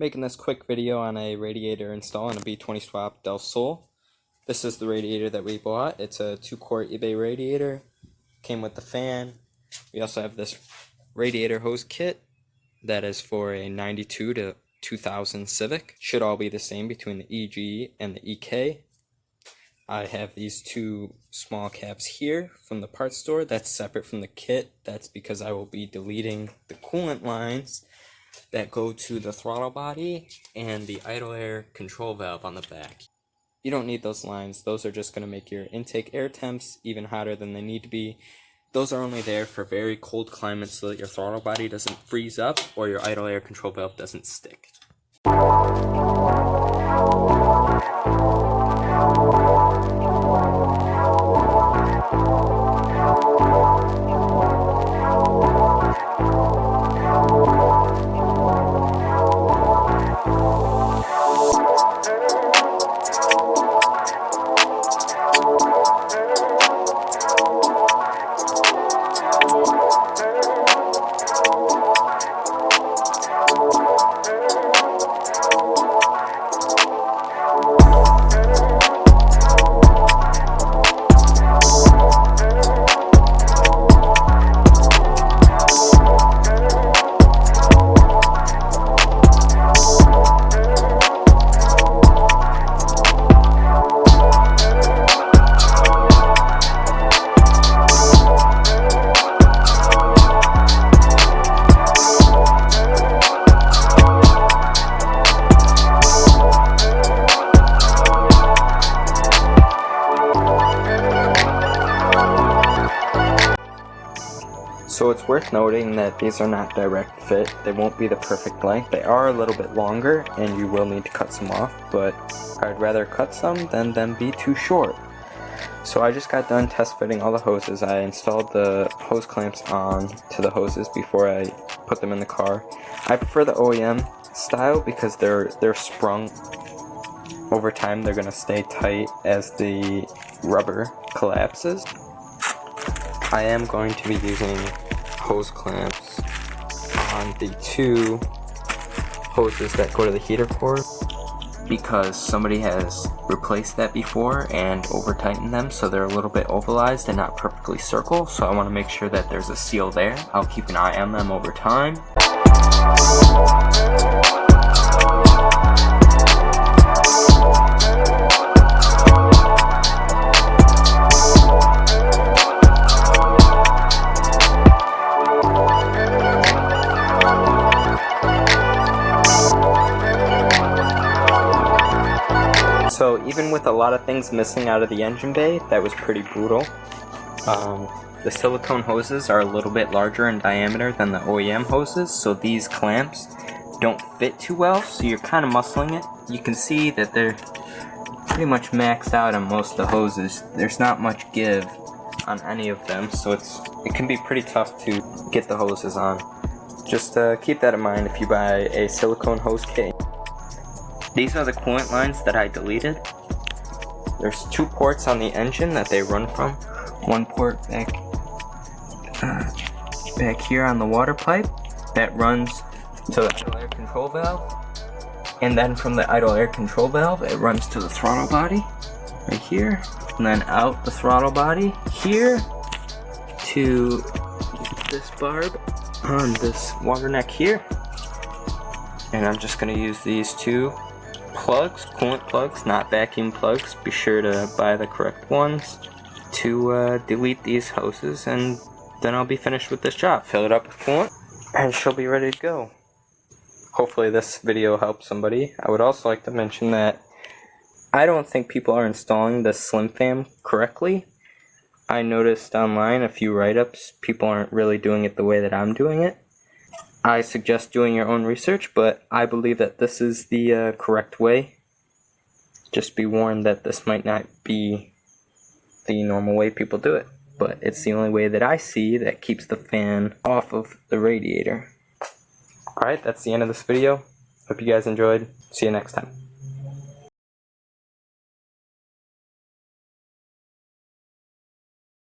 Making this quick video on a radiator install on a B20 swap Del Sol. This is the radiator that we bought. It's a 2-quart eBay radiator. Came with the fan. We also have this radiator hose kit that is for a 92 to 2000 Civic. Should all be the same between the EG and the EK. I have these two small caps here from the parts store. That's separate from the kit. That's because I will be deleting the coolant lines that go to the throttle body and the idle air control valve on the back. You don't need those lines. Those are just going to make your intake air temps even hotter than they need to be. Those are only there for very cold climates so that your throttle body doesn't freeze up or your idle air control valve doesn't stick. So it's worth noting that these are not direct fit. They won't be the perfect length. They are a little bit longer and you will need to cut some off, but I'd rather cut some than them be too short. So I just got done test fitting all the hoses. I installed the hose clamps on to the hoses before I put them in the car. I prefer the OEM style because they're sprung. Over time they're going to stay tight as the rubber collapses. I am going to be using hose clamps on the two hoses that go to the heater cord because somebody has replaced that before and over tightened them so they're a little bit ovalized and not perfectly circle, so I want to make sure that there's a seal there. I'll keep an eye on them over time. So even with a lot of things missing out of the engine bay, that was pretty brutal. The silicone hoses are a little bit larger in diameter than the OEM hoses, so these clamps don't fit too well, so you're kind of muscling it. You can see that they're pretty much maxed out on most of the hoses. There's not much give on any of them, so it can be pretty tough to get the hoses on. Just keep that in mind if you buy a silicone hose kit. These are the coolant lines that I deleted. There's 2 ports on the engine that they run from. One port back here on the water pipe that runs to the idle air control valve. And then from the idle air control valve, it runs to the throttle body, right here. And then out the throttle body, here, to this barb on this water neck here. And I'm just going to use these 2 plugs, coolant plugs, not vacuum plugs. Be sure to buy the correct ones to delete these hoses, and then I'll be finished with this job. Fill it up with coolant and she'll be ready to go. Hopefully this video helps somebody. I would also like to mention that I don't think people are installing the Slim Fan correctly. I noticed online a few write-ups, people aren't really doing it the way that I'm doing it. I suggest doing your own research, but I believe that this is the correct way. Just be warned that this might not be the normal way people do it, but it's the only way that I see that keeps the fan off of the radiator. Alright, that's the end of this video. Hope you guys enjoyed. See you next time.